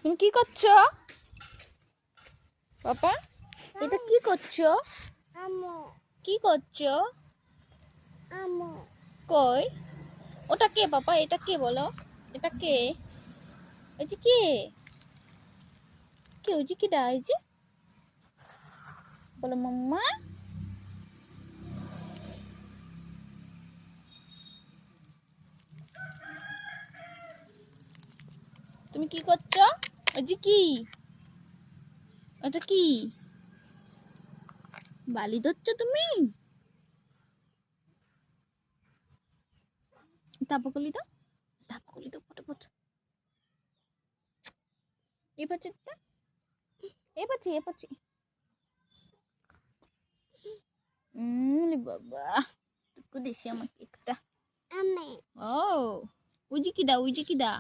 তুমি কি করছো পাপা? এটা কি করছো? কি করছো? কই ওটা কে পাপা? এটা কে বলো? এটা কে? এই যে কে? কে ওই যে কিডা? এই যে বলো মাম্মা। তুমি কি করছো? ওই যে কি? ওটা কি? বালি ধরছো তুমি? তাপাকলি দাও, তাপাকলি দাও ফটাফট। এবার চেষ্টা, এবার বাবা তুকু দেশি আমাকে একটা। ও ওই যে কিডা? ওই যে কিডা?